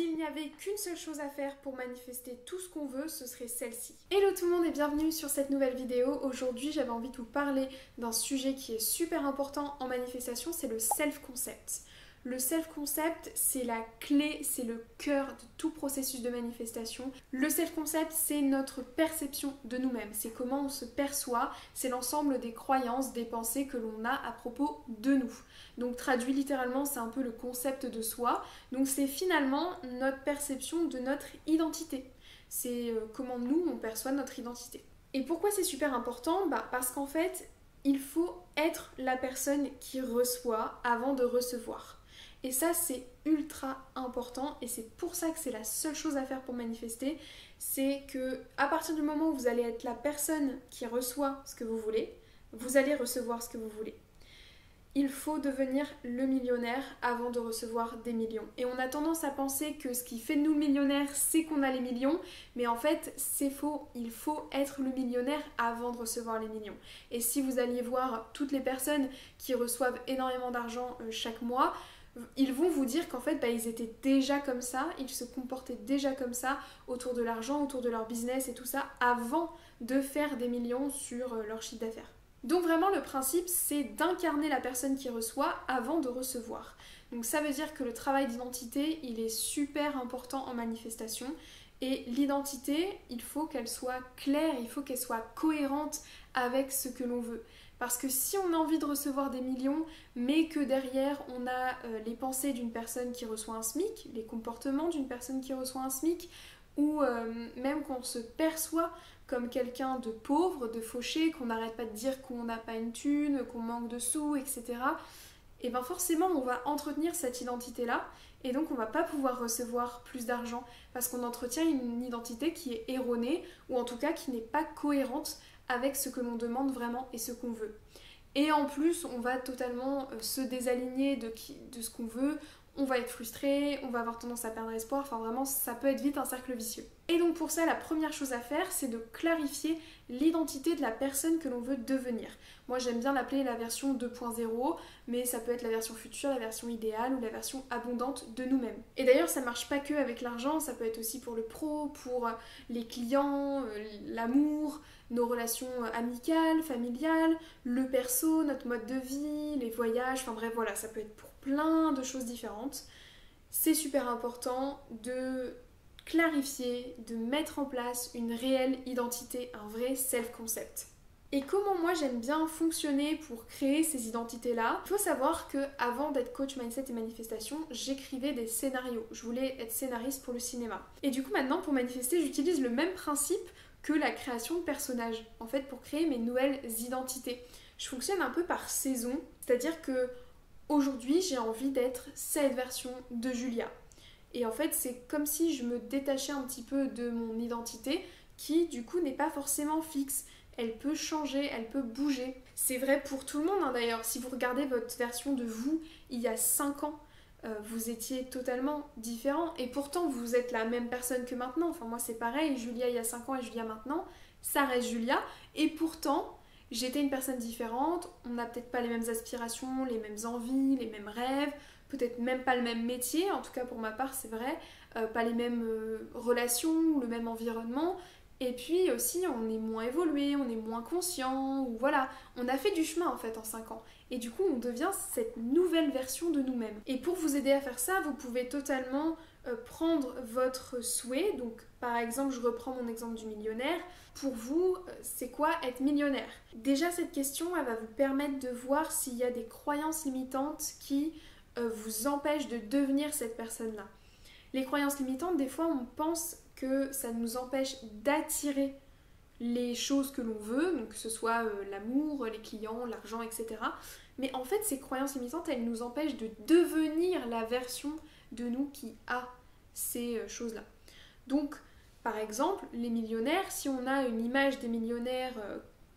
S'il n'y avait qu'une seule chose à faire pour manifester tout ce qu'on veut, ce serait celle-ci. Hello tout le monde et bienvenue sur cette nouvelle vidéo. Aujourd'hui, j'avais envie de vous parler d'un sujet qui est super important en manifestation, c'est le self-concept. Le self-concept, c'est la clé, c'est le cœur de tout processus de manifestation. Le self-concept, c'est notre perception de nous-mêmes, c'est comment on se perçoit, c'est l'ensemble des croyances, des pensées que l'on a à propos de nous. Donc traduit littéralement, c'est un peu le concept de soi. Donc c'est finalement notre perception de notre identité. C'est comment nous, on perçoit notre identité. Et pourquoi c'est super important ? Parce qu'en fait, il faut être la personne qui reçoit avant de recevoir. Et ça, c'est ultra important et c'est pour ça que c'est la seule chose à faire pour manifester. C'est que à partir du moment où vous allez être la personne qui reçoit ce que vous voulez, vous allez recevoir ce que vous voulez. Il faut devenir le millionnaire avant de recevoir des millions. Et on a tendance à penser que ce qui fait de nous le millionnaire, c'est qu'on a les millions. Mais en fait, c'est faux. Il faut être le millionnaire avant de recevoir les millions. Et si vous alliez voir toutes les personnes qui reçoivent énormément d'argent chaque mois, ils vont vous dire qu'en fait, ils étaient déjà comme ça, ils se comportaient déjà comme ça autour de l'argent, autour de leur business et tout ça, avant de faire des millions sur leur chiffre d'affaires. Donc vraiment le principe c'est d'incarner la personne qui reçoit avant de recevoir. Donc ça veut dire que le travail d'identité il est super important en manifestation et l'identité il faut qu'elle soit claire, il faut qu'elle soit cohérente avec ce que l'on veut. Parce que si on a envie de recevoir des millions mais que derrière on a les pensées d'une personne qui reçoit un SMIC, les comportements d'une personne qui reçoit un SMIC ou même qu'on se perçoit comme quelqu'un de pauvre, de fauché, qu'on n'arrête pas de dire qu'on n'a pas une thune, qu'on manque de sous, etc. Et bien forcément on va entretenir cette identité-là et donc on va pas pouvoir recevoir plus d'argent parce qu'on entretient une identité qui est erronée ou en tout cas qui n'est pas cohérente avec ce que l'on demande vraiment et ce qu'on veut. Et en plus on va totalement se désaligner de ce qu'on veut, on va être frustré, on va avoir tendance à perdre espoir, enfin vraiment ça peut être vite un cercle vicieux. Et donc pour ça la première chose à faire c'est de clarifier l'identité de la personne que l'on veut devenir. Moi j'aime bien l'appeler la version 2.0 mais ça peut être la version future, la version idéale ou la version abondante de nous-mêmes. Et d'ailleurs ça marche pas que avec l'argent, ça peut être aussi pour le pro, pour les clients, l'amour, nos relations amicales, familiales, le perso, notre mode de vie, les voyages, enfin bref voilà ça peut être pour plein de choses différentes. C'est super important de clarifier, de mettre en place une réelle identité, un vrai self-concept. Et comment moi j'aime bien fonctionner pour créer ces identités-là ? Il faut savoir que avant d'être coach mindset et manifestation, j'écrivais des scénarios. Je voulais être scénariste pour le cinéma. Et du coup maintenant pour manifester, j'utilise le même principe que la création de personnages. En fait pour créer mes nouvelles identités. Je fonctionne un peu par saison, c'est-à-dire que aujourd'hui, j'ai envie d'être cette version de Julia. Et en fait, c'est comme si je me détachais un petit peu de mon identité qui, du coup, n'est pas forcément fixe. Elle peut changer, elle peut bouger. C'est vrai pour tout le monde, d'ailleurs. Si vous regardez votre version de vous il y a 5 ans, vous étiez totalement différent. Et pourtant, vous êtes la même personne que maintenant. Enfin, moi, c'est pareil. Julia il y a 5 ans et Julia maintenant, ça reste Julia. Et pourtant, j'étais une personne différente, on n'a peut-être pas les mêmes aspirations, les mêmes envies, les mêmes rêves, peut-être même pas le même métier, en tout cas pour ma part c'est vrai, pas les mêmes relations, le même environnement, et puis aussi on est moins évolué, on est moins conscient, ou voilà, on a fait du chemin en fait en 5 ans, et du coup on devient cette nouvelle version de nous-mêmes. Et pour vous aider à faire ça, vous pouvez totalement prendre votre souhait, donc par exemple je reprends mon exemple du millionnaire, pour vous c'est quoi être millionnaire ? Déjà cette question elle va vous permettre de voir s'il y a des croyances limitantes qui vous empêchent de devenir cette personne-là. Les croyances limitantes, des fois on pense que ça nous empêche d'attirer les choses que l'on veut, donc que ce soit l'amour, les clients, l'argent, etc. Mais en fait ces croyances limitantes elles nous empêchent de devenir la version de nous qui a ces choses-là. Donc, par exemple, les millionnaires, si on a une image des millionnaires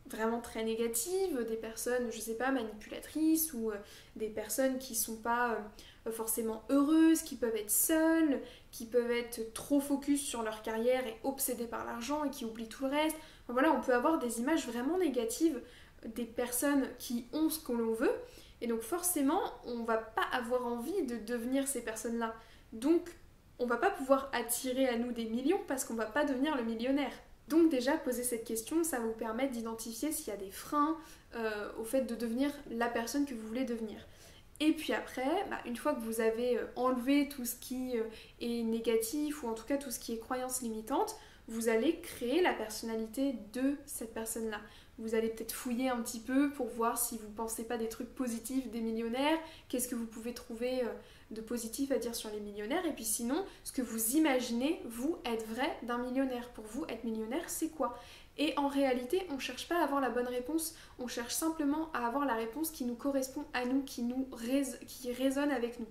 vraiment très négative, des personnes, je sais pas, manipulatrices ou des personnes qui sont pas forcément heureuses, qui peuvent être seules, qui peuvent être trop focus sur leur carrière et obsédées par l'argent et qui oublient tout le reste. Enfin, voilà, on peut avoir des images vraiment négatives des personnes qui ont ce que l'on veut. Et donc forcément, on va pas avoir envie de devenir ces personnes-là. Donc, on va pas pouvoir attirer à nous des millions parce qu'on va pas devenir le millionnaire. Donc déjà, poser cette question, ça va vous permettre d'identifier s'il y a des freins au fait de devenir la personne que vous voulez devenir. Et puis après, une fois que vous avez enlevé tout ce qui est négatif, ou en tout cas tout ce qui est croyance limitante, vous allez créer la personnalité de cette personne-là. Vous allez peut-être fouiller un petit peu pour voir si vous ne pensez pas des trucs positifs des millionnaires, qu'est-ce que vous pouvez trouver de positif à dire sur les millionnaires, et puis sinon, ce que vous imaginez, vous, être vrai d'un millionnaire. Pour vous, être millionnaire, c'est quoi ? Et en réalité, on ne cherche pas à avoir la bonne réponse, on cherche simplement à avoir la réponse qui nous correspond à nous, qui résonne avec nous.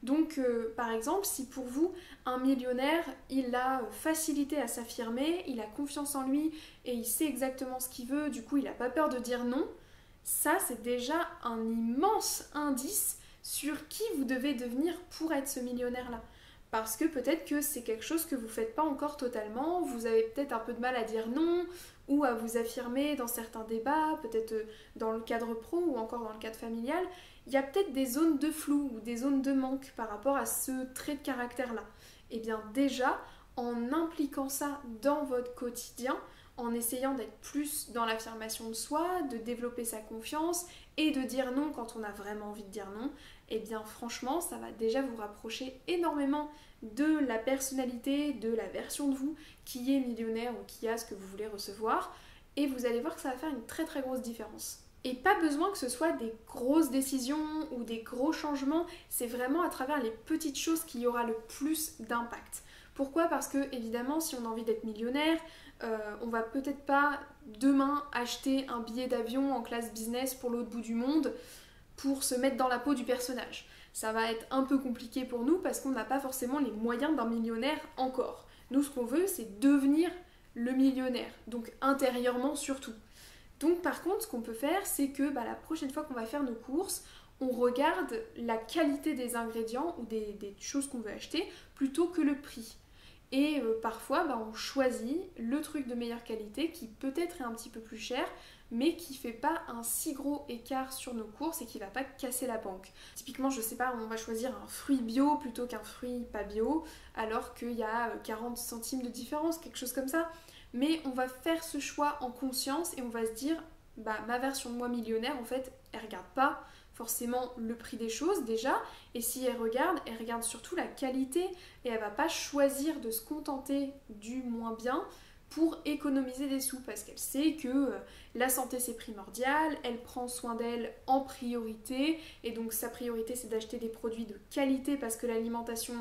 Donc, par exemple, si pour vous, un millionnaire, il a facilité à s'affirmer, il a confiance en lui et il sait exactement ce qu'il veut, du coup, il n'a pas peur de dire non, ça, c'est déjà un immense indice sur qui vous devez devenir pour être ce millionnaire-là. Parce que peut-être que c'est quelque chose que vous ne faites pas encore totalement, vous avez peut-être un peu de mal à dire non, ou à vous affirmer dans certains débats, peut-être dans le cadre pro ou encore dans le cadre familial. Il y a peut-être des zones de flou ou des zones de manque par rapport à ce trait de caractère-là. Et bien déjà, en impliquant ça dans votre quotidien, en essayant d'être plus dans l'affirmation de soi, de développer sa confiance et de dire non quand on a vraiment envie de dire non, et bien franchement, ça va déjà vous rapprocher énormément de la personnalité, de la version de vous qui est millionnaire ou qui a ce que vous voulez recevoir, et vous allez voir que ça va faire une très très grosse différence. Et pas besoin que ce soit des grosses décisions ou des gros changements, c'est vraiment à travers les petites choses qu'il y aura le plus d'impact. Pourquoi ? Parce que évidemment, si on a envie d'être millionnaire, on va peut-être pas demain acheter un billet d'avion en classe business pour l'autre bout du monde pour se mettre dans la peau du personnage. Ça va être un peu compliqué pour nous parce qu'on n'a pas forcément les moyens d'un millionnaire encore. Nous, ce qu'on veut, c'est devenir le millionnaire, donc intérieurement surtout. Donc par contre, ce qu'on peut faire, c'est que la prochaine fois qu'on va faire nos courses, on regarde la qualité des ingrédients ou des choses qu'on veut acheter plutôt que le prix. Et parfois, on choisit le truc de meilleure qualité qui peut-être est un petit peu plus cher, mais qui fait pas un si gros écart sur nos courses et qui va pas casser la banque. Typiquement, je sais pas, on va choisir un fruit bio plutôt qu'un fruit pas bio, alors qu'il y a 40 centimes de différence, quelque chose comme ça. Mais on va faire ce choix en conscience et on va se dire, ma version de moi millionnaire, en fait, elle regarde pas forcément le prix des choses déjà, et si elle regarde surtout la qualité, et elle va pas choisir de se contenter du moins bien pour économiser des sous, parce qu'elle sait que la santé c'est primordial, elle prend soin d'elle en priorité, et donc sa priorité c'est d'acheter des produits de qualité parce que l'alimentation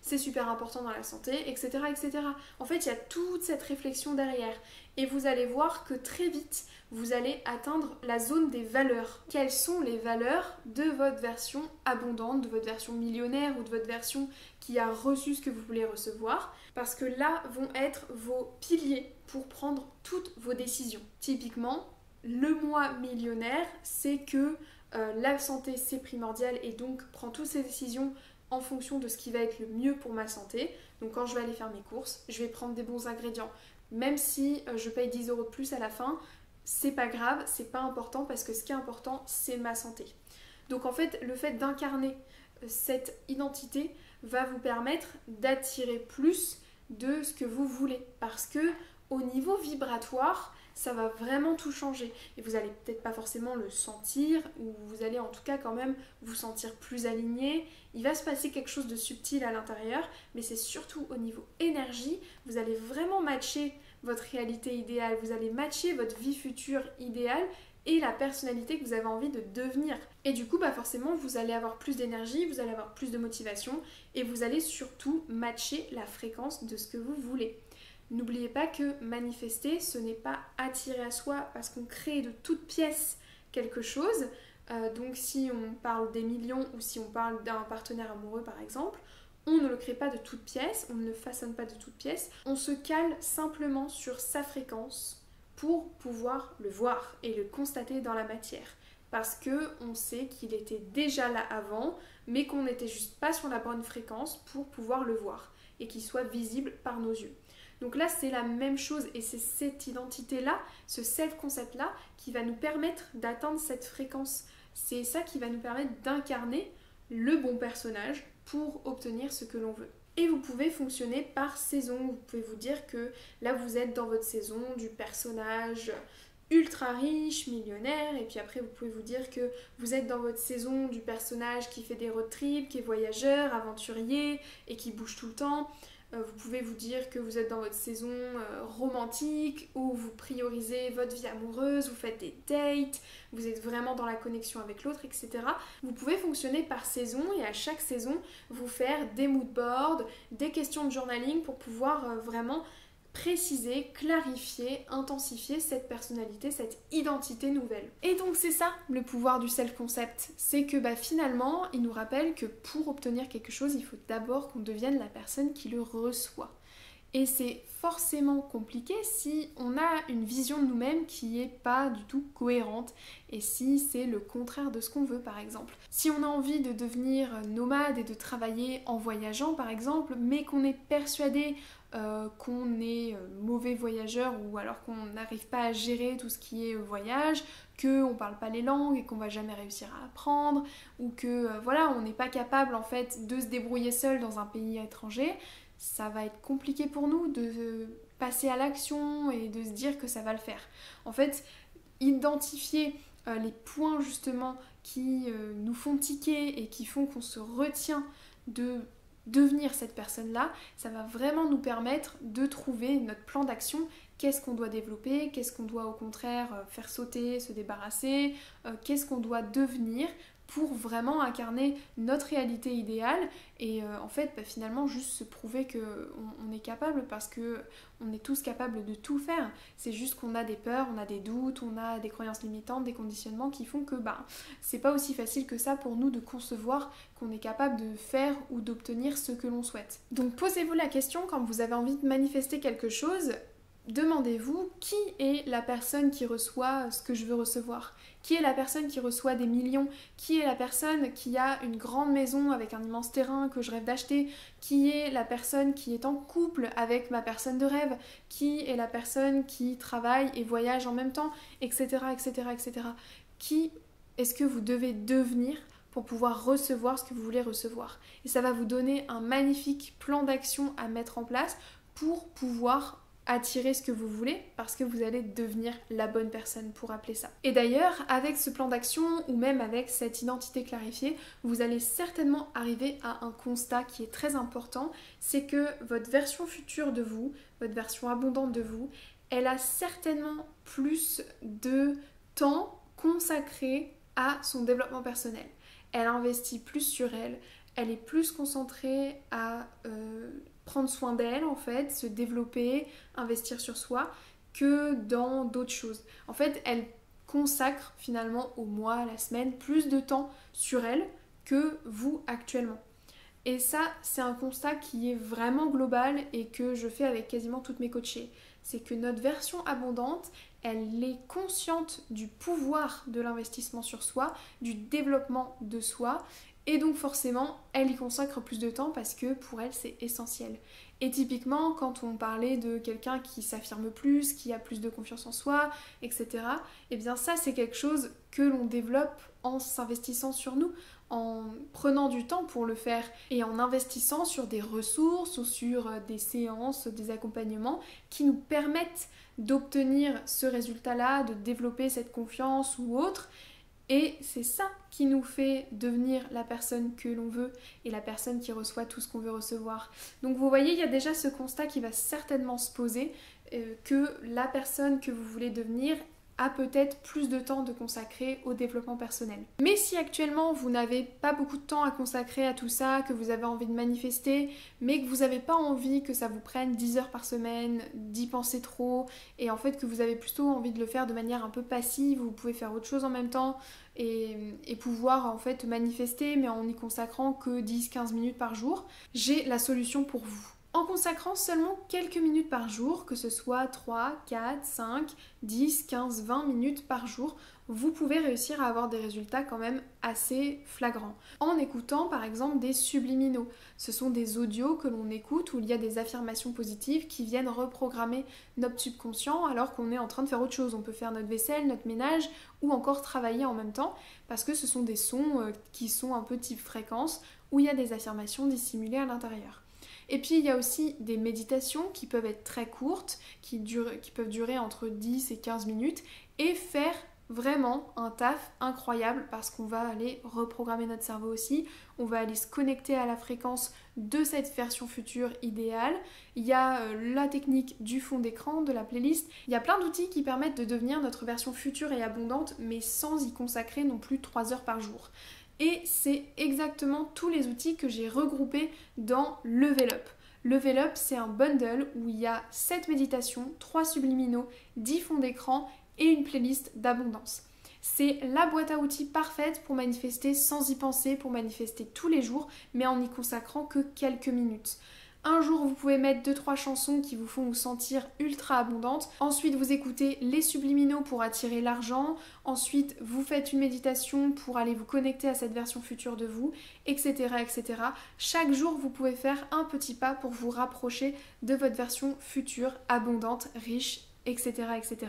c'est super important dans la santé, etc., etc. En fait, il y a toute cette réflexion derrière. Et vous allez voir que très vite, vous allez atteindre la zone des valeurs. Quelles sont les valeurs de votre version abondante, de votre version millionnaire ou de votre version qui a reçu ce que vous voulez recevoir? Parce que là vont être vos piliers pour prendre toutes vos décisions. Typiquement, le moi millionnaire, c'est que la santé c'est primordial et donc prend toutes ces décisions en fonction de ce qui va être le mieux pour ma santé. Donc quand je vais aller faire mes courses, je vais prendre des bons ingrédients. Même si je paye 10 € de plus à la fin, c'est pas grave, c'est pas important parce que ce qui est important, c'est ma santé. Donc en fait, le fait d'incarner cette identité va vous permettre d'attirer plus de ce que vous voulez. Parce que au niveau vibratoire, ça va vraiment tout changer. Et vous allez peut-être pas forcément le sentir, ou vous allez en tout cas quand même vous sentir plus aligné. Il va se passer quelque chose de subtil à l'intérieur, mais c'est surtout au niveau énergie, vous allez vraiment matcher votre réalité idéale, vous allez matcher votre vie future idéale et la personnalité que vous avez envie de devenir. Et du coup, forcément, vous allez avoir plus d'énergie, vous allez avoir plus de motivation, et vous allez surtout matcher la fréquence de ce que vous voulez. N'oubliez pas que manifester, ce n'est pas attirer à soi parce qu'on crée de toutes pièces quelque chose. Donc si on parle des millions ou si on parle d'un partenaire amoureux par exemple, on ne le crée pas de toutes pièces, on ne le façonne pas de toutes pièces. On se cale simplement sur sa fréquence pour pouvoir le voir et le constater dans la matière. Parce qu'on sait qu'il était déjà là avant, mais qu'on n'était juste pas sur la bonne fréquence pour pouvoir le voir et qu'il soit visible par nos yeux. Donc là, c'est la même chose et c'est cette identité-là, ce self-concept-là qui va nous permettre d'atteindre cette fréquence. C'est ça qui va nous permettre d'incarner le bon personnage pour obtenir ce que l'on veut. Et vous pouvez fonctionner par saison. Vous pouvez vous dire que là vous êtes dans votre saison du personnage ultra riche, millionnaire, et puis après vous pouvez vous dire que vous êtes dans votre saison du personnage qui fait des road trips, qui est voyageur, aventurier et qui bouge tout le temps. Vous pouvez vous dire que vous êtes dans votre saison romantique, où vous priorisez votre vie amoureuse, vous faites des dates, vous êtes vraiment dans la connexion avec l'autre, etc. Vous pouvez fonctionner par saison et à chaque saison vous faire des mood boards, des questions de journaling pour pouvoir vraiment préciser, clarifier, intensifier cette personnalité, cette identité nouvelle. Et donc c'est ça le pouvoir du self-concept, c'est que finalement il nous rappelle que pour obtenir quelque chose, il faut d'abord qu'on devienne la personne qui le reçoit. Et c'est forcément compliqué si on a une vision de nous-mêmes qui n'est pas du tout cohérente et si c'est le contraire de ce qu'on veut par exemple. Si on a envie de devenir nomade et de travailler en voyageant par exemple, mais qu'on est persuadé qu'on est mauvais voyageur ou alors qu'on n'arrive pas à gérer tout ce qui est voyage, qu'on parle pas les langues et qu'on va jamais réussir à apprendre, ou que voilà, on n'est pas capable en fait de se débrouiller seul dans un pays étranger, ça va être compliqué pour nous de passer à l'action et de se dire que ça va le faire. En fait, identifier les points justement qui nous font tiquer et qui font qu'on se retient de devenir cette personne-là, ça va vraiment nous permettre de trouver notre plan d'action. Qu'est-ce qu'on doit développer, qu'est-ce qu'on doit au contraire faire sauter, se débarrasser, qu'est-ce qu'on doit devenir pour vraiment incarner notre réalité idéale et en fait finalement juste se prouver qu'on est capable parce que on est tous capables de tout faire. C'est juste qu'on a des peurs, on a des doutes, on a des croyances limitantes, des conditionnements qui font que c'est pas aussi facile que ça pour nous de concevoir qu'on est capable de faire ou d'obtenir ce que l'on souhaite. Donc posez-vous la question quand vous avez envie de manifester quelque chose. Demandez-vous qui est la personne qui reçoit ce que je veux recevoir. Qui est la personne qui reçoit des millions? Qui est la personne qui a une grande maison avec un immense terrain que je rêve d'acheter? Qui est la personne qui est en couple avec ma personne de rêve? Qui est la personne qui travaille et voyage en même temps? Etc. etc. etc. Qui est-ce que vous devez devenir pour pouvoir recevoir ce que vous voulez recevoir? Et ça va vous donner un magnifique plan d'action à mettre en place pour pouvoir attirer ce que vous voulez parce que vous allez devenir la bonne personne pour appeler ça. Et d'ailleurs, avec ce plan d'action ou même avec cette identité clarifiée, vous allez certainement arriver à un constat qui est très important, c'est que votre version future de vous, votre version abondante de vous, elle a certainement plus de temps consacré à son développement personnel. Elle investit plus sur elle, elle est plus concentrée à prendre soin d'elle en fait, se développer, investir sur soi, que dans d'autres choses. En fait, elle consacre finalement au mois, à la semaine, plus de temps sur elle que vous actuellement. Et ça, c'est un constat qui est vraiment global et que je fais avec quasiment toutes mes coachées. C'est que notre version abondante, elle est consciente du pouvoir de l'investissement sur soi, du développement de soi. Et donc forcément, elle y consacre plus de temps parce que pour elle, c'est essentiel. Et typiquement, quand on parlait de quelqu'un qui s'affirme plus, qui a plus de confiance en soi, etc., eh bien ça, c'est quelque chose que l'on développe en s'investissant sur nous, en prenant du temps pour le faire et en investissant sur des ressources ou sur des séances, des accompagnements qui nous permettent d'obtenir ce résultat-là, de développer cette confiance ou autre. Et c'est ça qui nous fait devenir la personne que l'on veut et la personne qui reçoit tout ce qu'on veut recevoir. Donc vous voyez, il y a déjà ce constat qui va certainement se poser, que la personne que vous voulez devenir a peut-être plus de temps de consacrer au développement personnel. Mais si actuellement vous n'avez pas beaucoup de temps à consacrer à tout ça, que vous avez envie de manifester, mais que vous n'avez pas envie que ça vous prenne 10 heures par semaine, d'y penser trop, et en fait que vous avez plutôt envie de le faire de manière un peu passive, vous pouvez faire autre chose en même temps, et pouvoir en fait manifester, mais en n'y consacrant que 10-15 minutes par jour, j'ai la solution pour vous. En consacrant seulement quelques minutes par jour, que ce soit 3, 4, 5, 10, 15, 20 minutes par jour, vous pouvez réussir à avoir des résultats quand même assez flagrants. En écoutant par exemple des subliminaux. Ce sont des audios que l'on écoute où il y a des affirmations positives qui viennent reprogrammer notre subconscient alors qu'on est en train de faire autre chose. On peut faire notre vaisselle, notre ménage ou encore travailler en même temps parce que ce sont des sons qui sont un peu type fréquence où il y a des affirmations dissimulées à l'intérieur. Et puis il y a aussi des méditations qui peuvent être très courtes, qui peuvent durer entre 10 et 15 minutes et faire vraiment un taf incroyable parce qu'on va aller reprogrammer notre cerveau aussi, on va aller se connecter à la fréquence de cette version future idéale. Il y a la technique du fond d'écran, de la playlist, il y a plein d'outils qui permettent de devenir notre version future et abondante mais sans y consacrer non plus 3 heures par jour. Et c'est exactement tous les outils que j'ai regroupés dans Level Up. Level Up, c'est un bundle où il y a 7 méditations, 3 subliminaux, 10 fonds d'écran et une playlist d'abondance. C'est la boîte à outils parfaite pour manifester sans y penser, pour manifester tous les jours, mais en n'y consacrant que quelques minutes. Un jour, vous pouvez mettre 2-3 chansons qui vous font vous sentir ultra abondante. Ensuite, vous écoutez les subliminaux pour attirer l'argent. Ensuite, vous faites une méditation pour aller vous connecter à cette version future de vous, etc., etc. Chaque jour, vous pouvez faire un petit pas pour vous rapprocher de votre version future, abondante, riche, etc., etc.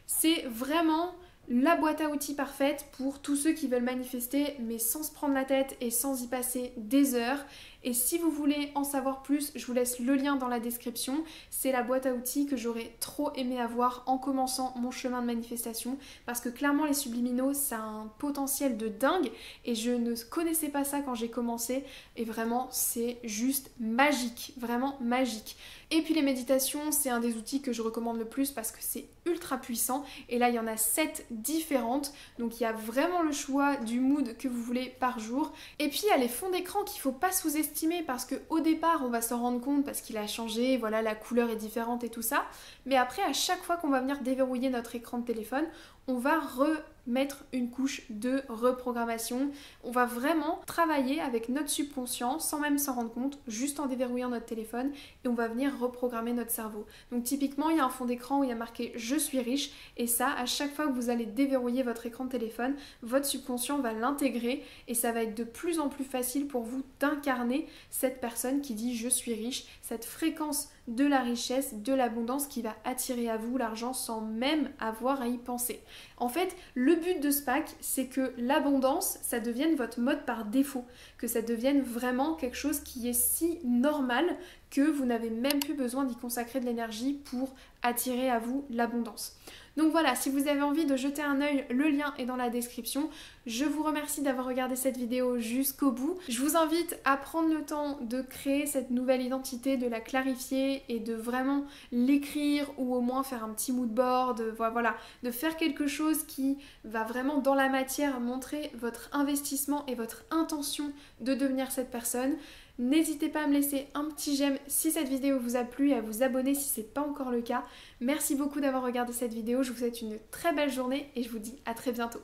C'est vraiment la boîte à outils parfaite pour tous ceux qui veulent manifester mais sans se prendre la tête et sans y passer des heures. Et si vous voulez en savoir plus, je vous laisse le lien dans la description. C'est la boîte à outils que j'aurais trop aimé avoir en commençant mon chemin de manifestation parce que clairement les subliminaux ça a un potentiel de dingue et je ne connaissais pas ça quand j'ai commencé et vraiment c'est juste magique, vraiment magique. Et puis les méditations c'est un des outils que je recommande le plus parce que c'est ultra puissant et là il y en a 7 différentes donc il y a vraiment le choix du mood que vous voulez par jour. Et puis il y a les fonds d'écran qu'il ne faut pas sous-estimer parce qu'au départ on va s'en rendre compte parce qu'il a changé, voilà la couleur est différente et tout ça, mais après à chaque fois qu'on va venir déverrouiller notre écran de téléphone, on va remettre une couche de reprogrammation. On va vraiment travailler avec notre subconscient sans même s'en rendre compte, juste en déverrouillant notre téléphone et on va venir reprogrammer notre cerveau. Donc typiquement, il y a un fond d'écran où il y a marqué « Je suis riche » et ça, à chaque fois que vous allez déverrouiller votre écran de téléphone, votre subconscient va l'intégrer et ça va être de plus en plus facile pour vous d'incarner cette personne qui dit « Je suis riche », cette fréquence de la richesse, de l'abondance qui va attirer à vous l'argent sans même avoir à y penser. En fait, le but de ce pack, c'est que l'abondance, ça devienne votre mode par défaut, que ça devienne vraiment quelque chose qui est si normal que vous n'avez même plus besoin d'y consacrer de l'énergie pour attirer à vous l'abondance. Donc voilà, si vous avez envie de jeter un œil, le lien est dans la description. Je vous remercie d'avoir regardé cette vidéo jusqu'au bout. Je vous invite à prendre le temps de créer cette nouvelle identité, de la clarifier et de vraiment l'écrire ou au moins faire un petit mood board, voilà, de faire quelque chose qui va vraiment dans la matière montrer votre investissement et votre intention de devenir cette personne. N'hésitez pas à me laisser un petit j'aime si cette vidéo vous a plu et à vous abonner si ce n'est pas encore le cas. Merci beaucoup d'avoir regardé cette vidéo, je vous souhaite une très belle journée et je vous dis à très bientôt.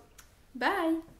Bye!